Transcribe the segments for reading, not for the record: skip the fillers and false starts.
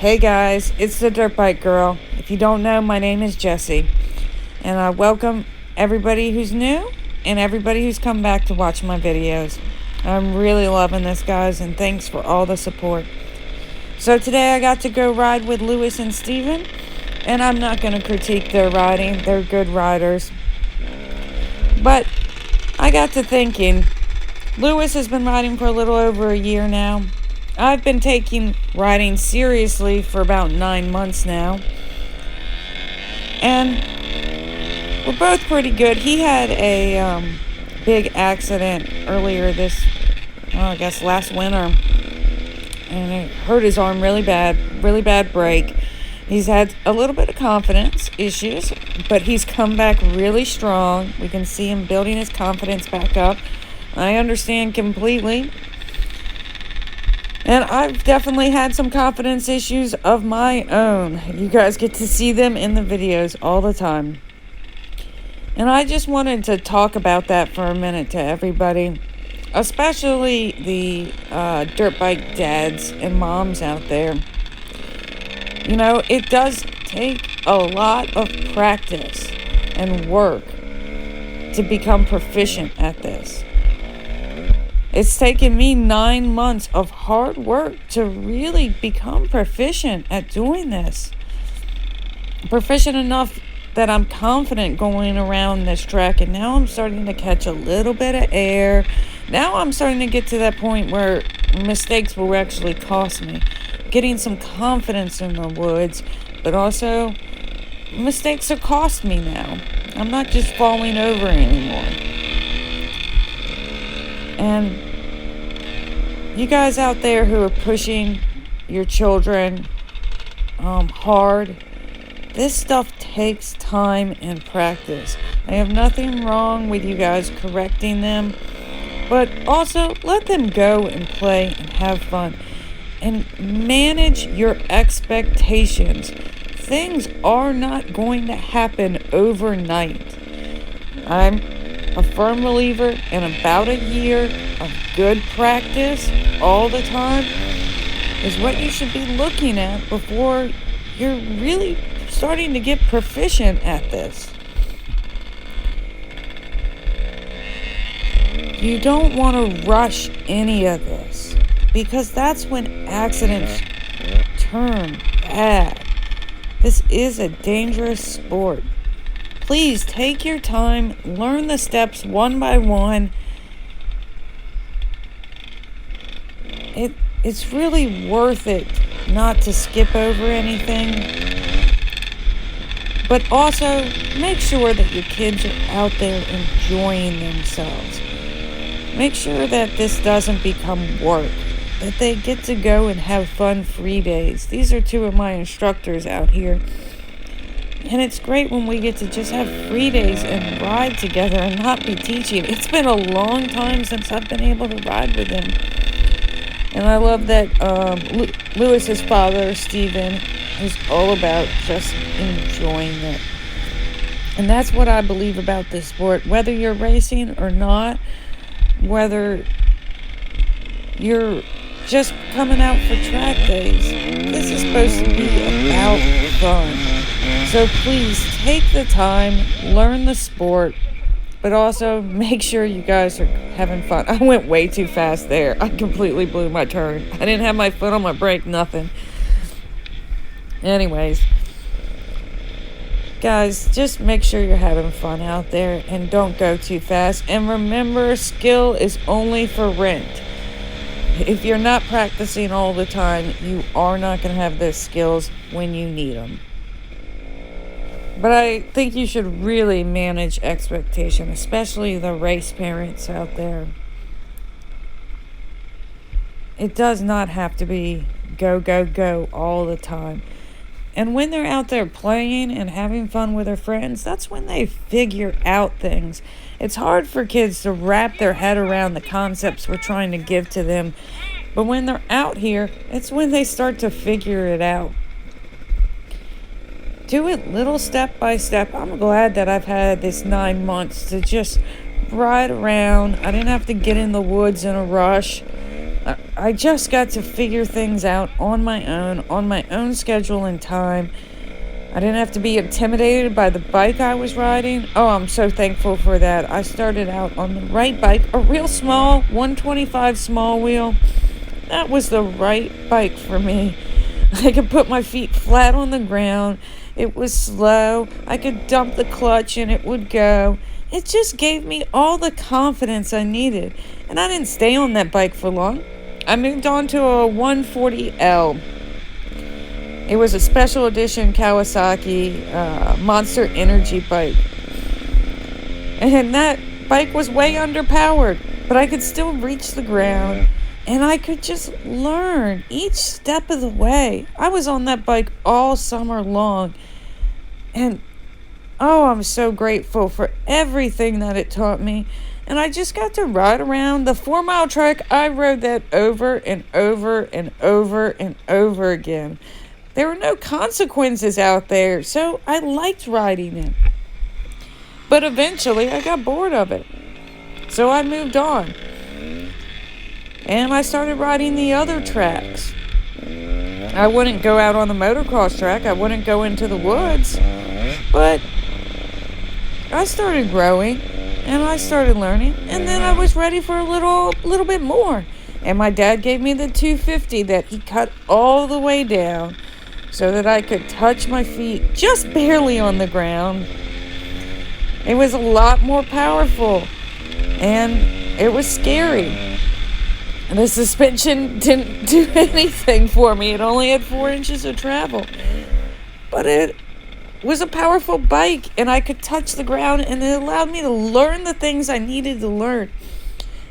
Hey guys, it's the Dirt Bike Girl. If you don't know, my name is Jessie. And I welcome everybody who's new and everybody who's come back to watch my videos. I'm really loving this, guys, and thanks for all the support. So today I got to go ride with Lewis and Steven, and I'm not going to critique their riding. They're good riders. But I got to thinking, Lewis has been riding for a little over a year now. I've been taking riding seriously for about 9 months now. And we're both pretty good. He had a big accident earlier last winter. And it hurt his arm really bad break. He's had a little bit of confidence issues, but he's come back really strong. We can see him building his confidence back up. I understand completely. And I've definitely had some confidence issues of my own. You guys get to see them in the videos all the time. And I just wanted to talk about that for a minute to everybody, especially the dirt bike dads and moms out there. You know, it does take a lot of practice and work to become proficient at this. It's taken me 9 months of hard work to really become proficient at doing this. Proficient enough that I'm confident going around this track, and now I'm starting to catch a little bit of air. Now I'm starting to get to that point where mistakes will actually cost me. Getting some confidence in the woods, but also mistakes are cost me now. I'm not just falling over anymore. And you guys out there who are pushing your children hard, this stuff takes time and practice. I have nothing wrong with you guys correcting them, but also let them go and play and have fun. And manage your expectations. Things are not going to happen overnight. I'm a firm believer in about a year of good practice all the time is what you should be looking at before you're really starting to get proficient at this. You don't want to rush any of this, because that's when accidents turn bad. This is a dangerous sport. Please take your time, learn the steps one by one. It's really worth it not to skip over anything. But also, make sure that your kids are out there enjoying themselves. Make sure that this doesn't become work, that they get to go and have fun free days. These are two of my instructors out here. And it's great when we get to just have free days and ride together and not be teaching. It's been a long time since I've been able to ride with him. And I love that Lewis's father, Steven, is all about just enjoying it. And that's what I believe about this sport. Whether you're racing or not, whether you're just coming out for track days, this is supposed to be about fun. So please take the time, learn the sport, but also make sure you guys are having fun. I went way too fast there. I completely blew my turn. I didn't have my foot on my brake, nothing. Anyways, guys, just make sure you're having fun out there and don't go too fast. And remember, skill is only for rent. If you're not practicing all the time, you are not going to have those skills when you need them. But I think you should really manage expectation, especially the race parents out there. It does not have to be go, go, go all the time. And when they're out there playing and having fun with their friends, that's when they figure out things. It's hard for kids to wrap their head around the concepts we're trying to give to them. But when they're out here, it's when they start to figure it out. Do it little step by step. I'm glad that I've had this 9 months to just ride around. I didn't have to get in the woods in a rush. I just got to figure things out on my own schedule and time. I didn't have to be intimidated by the bike I was riding. Oh, I'm so thankful for that. I started out on the right bike, a real small 125 small wheel. That was the right bike for me. I could put my feet flat on the ground. It was slow. I could dump the clutch and it would go. It just gave me all the confidence I needed. And I didn't stay on that bike for long. I moved on to a 140L. It was a special edition Kawasaki Monster Energy bike. And that bike was way underpowered, but I could still reach the ground. And I could just learn each step of the way. I was on that bike all summer long. And, oh, I'm so grateful for everything that it taught me. And I just got to ride around. The 4-mile trek, I rode that over and over and over and over again. There were no consequences out there, so I liked riding it. But eventually, I got bored of it. So I moved on. And I started riding the other tracks. I wouldn't go out on the motocross track. I wouldn't go into the woods. But I started growing and I started learning. And then I was ready for a little bit more. And my dad gave me the 250 that he cut all the way down so that I could touch my feet just barely on the ground. It was a lot more powerful. And it was scary. The suspension didn't do anything for me. It only had 4 inches of travel. But it was a powerful bike, and I could touch the ground, and it allowed me to learn the things I needed to learn.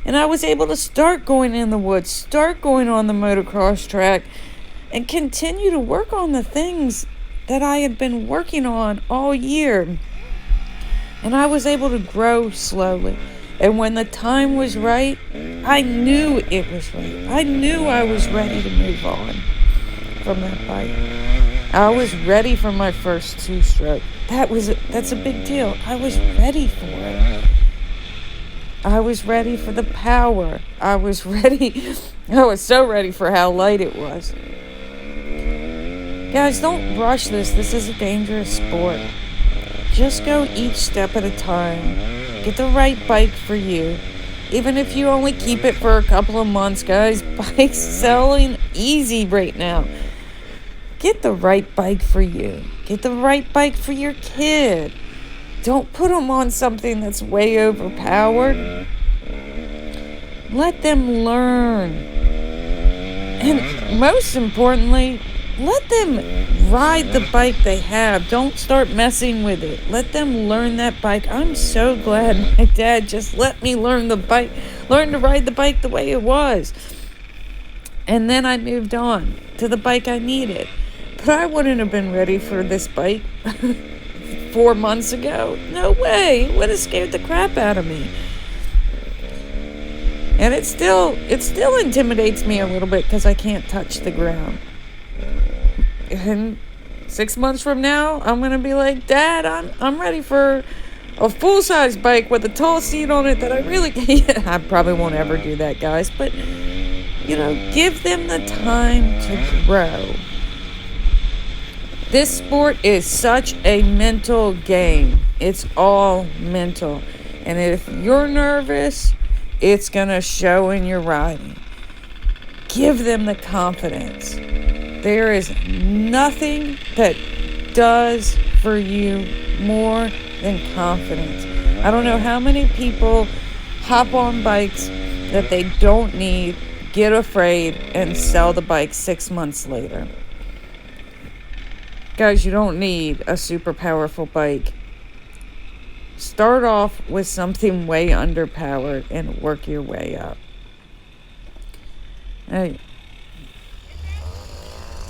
And I was able to start going in the woods, start going on the motocross track, and continue to work on the things that I had been working on all year. And I was able to grow slowly. And when the time was right, I knew it was right. I knew I was ready to move on from that bike. I was ready for my first 2-stroke. That's a big deal. I was ready for it. I was ready for the power. I was so ready for how light it was. Guys, don't rush this. This is a dangerous sport. Just go each step at a time. Get the right bike for you. Even if you only keep it for a couple of months, guys. Bikes selling easy right now. Get the right bike for you. Get the right bike for your kid. Don't put them on something that's way overpowered. Let them learn. And most importantly, let them ride the bike they have. Don't start messing with it. Let them learn that bike. I'm so glad my dad just let me learn to ride the bike the way it was. And then I moved on to the bike I needed. But I wouldn't have been ready for this bike 4 months ago. No way. It would have scared the crap out of me. And it still intimidates me a little bit because I can't touch the ground. And 6 months from now, I'm going to be like, Dad, I'm ready for a full-size bike with a tall seat on it that I really can't. I probably won't ever do that, guys. But, give them the time to grow. This sport is such a mental game. It's all mental. And if you're nervous, it's going to show in your riding. Give them the confidence. There is nothing that does for you more than confidence. I don't know how many people hop on bikes that they don't need, get afraid, and sell the bike 6 months later. Guys, you don't need a super powerful bike. Start off with something way underpowered and work your way up. Hey.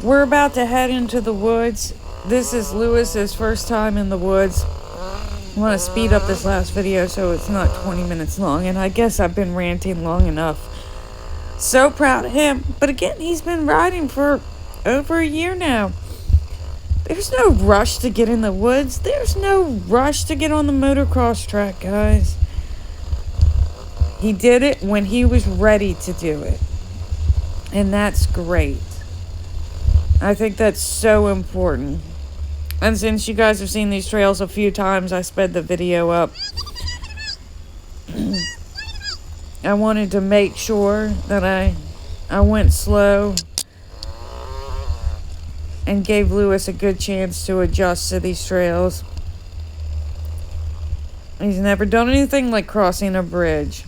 We're about to head into the woods. This is Lewis's first time in the woods. I want to speed up this last video so it's not 20 minutes long, and I guess I've been ranting long enough. So proud of him. But again, he's been riding for over a year now. There's no rush to get in the woods. There's no rush to get on the motocross track, guys. He did it when he was ready to do it. And that's great. I think that's so important. And since you guys have seen these trails a few times, I sped the video up. I wanted to make sure that I went slow and gave Lewis a good chance to adjust to these trails. He's never done anything like crossing a bridge.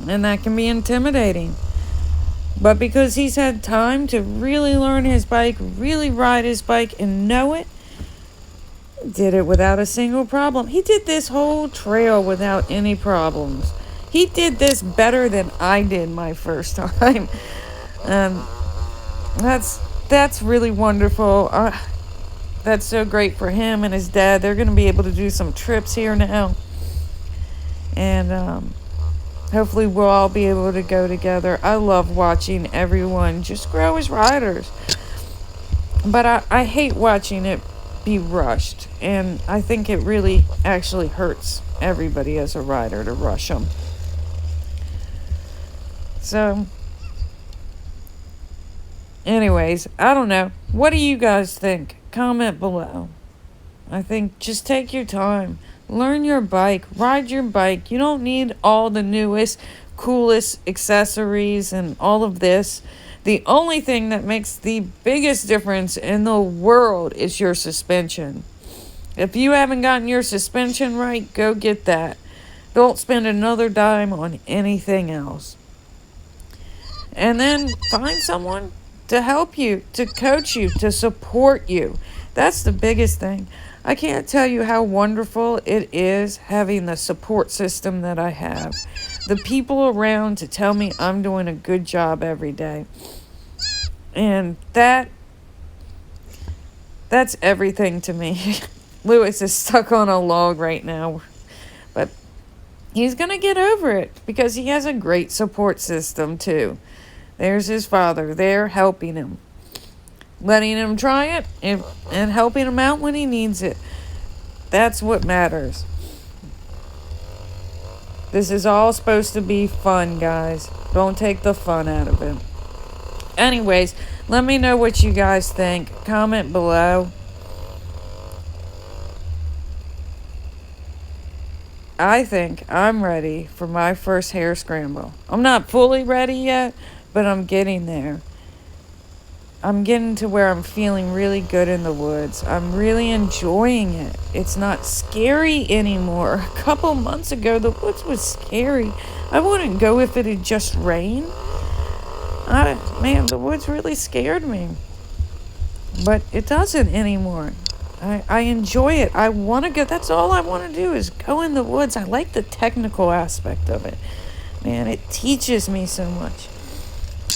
And that can be intimidating. But because he's had time to really learn his bike, really ride his bike and know it, he did it without a single problem. He did this whole trail without any problems. He did this better than I did my first time. And that's really wonderful. That's so great for him and his dad. They're going to be able to do some trips here now. And hopefully we'll all be able to go together. I love watching everyone just grow as riders. But I hate watching it be rushed. And I think it really actually hurts everybody as a rider to rush them. So, anyways, I don't know. What do you guys think? Comment below. I think just take your time. Learn your bike. Ride your bike. You don't need all the newest, coolest accessories and all of this. The only thing that makes the biggest difference in the world is your suspension. If you haven't gotten your suspension right, go get that. Don't spend another dime on anything else. And then find someone to help you, to coach you, to support you. That's the biggest thing. I can't tell you how wonderful it is having the support system that I have. The people around to tell me I'm doing a good job every day. And that's everything to me. Lewis is stuck on a log right now. But he's going to get over it because he has a great support system too. There's his father there helping him. Letting him try it and helping him out when he needs it. That's what matters. This is all supposed to be fun, guys. Don't take the fun out of it. Anyways, let me know what you guys think. Comment below. I think I'm ready for my first hare scramble. I'm not fully ready yet, but I'm getting there. I'm getting to where I'm feeling really good in the woods. I'm really enjoying it. It's not scary anymore. A couple months ago, the woods was scary. I wouldn't go if it had just rained. Man, the woods really scared me. But it doesn't anymore. I enjoy it. I want to go. That's all I want to do is go in the woods. I like the technical aspect of it. Man, it teaches me so much.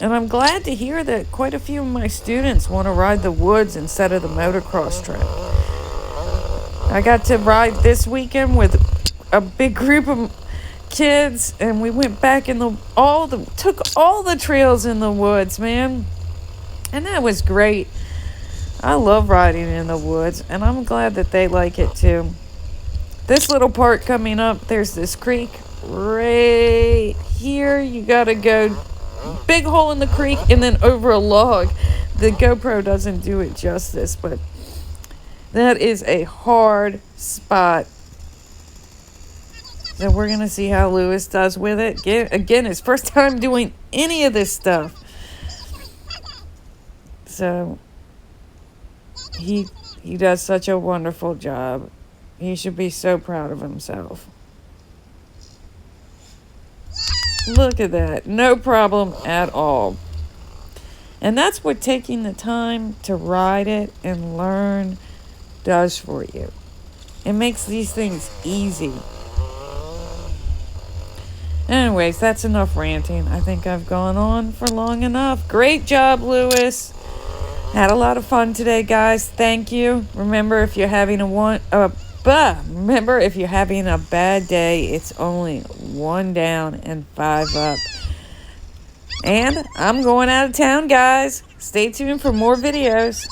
And I'm glad to hear that quite a few of my students want to ride the woods instead of the motocross track. I got to ride this weekend with a big group of kids, and we went back in took all the trails in the woods, man. And that was great. I love riding in the woods, and I'm glad that they like it too. This little part coming up, there's this creek right here. You gotta go big hole in the creek and then over a log. The GoPro doesn't do it justice, but that is a hard spot. So we're gonna see how Lewis does with it. Again, his first time doing any of this stuff. So he does such a wonderful job. He should be so proud of himself. Look at that. No problem at all. And that's what taking the time to ride it and learn does for you. It makes these things easy. Anyways, that's enough ranting. I think I've gone on for long enough. Great job, Lewis. Had a lot of fun today, guys. Thank you. Remember, if you're having a bad day, it's only 1 down and 5 up. And I'm going out of town, guys. Stay tuned for more videos.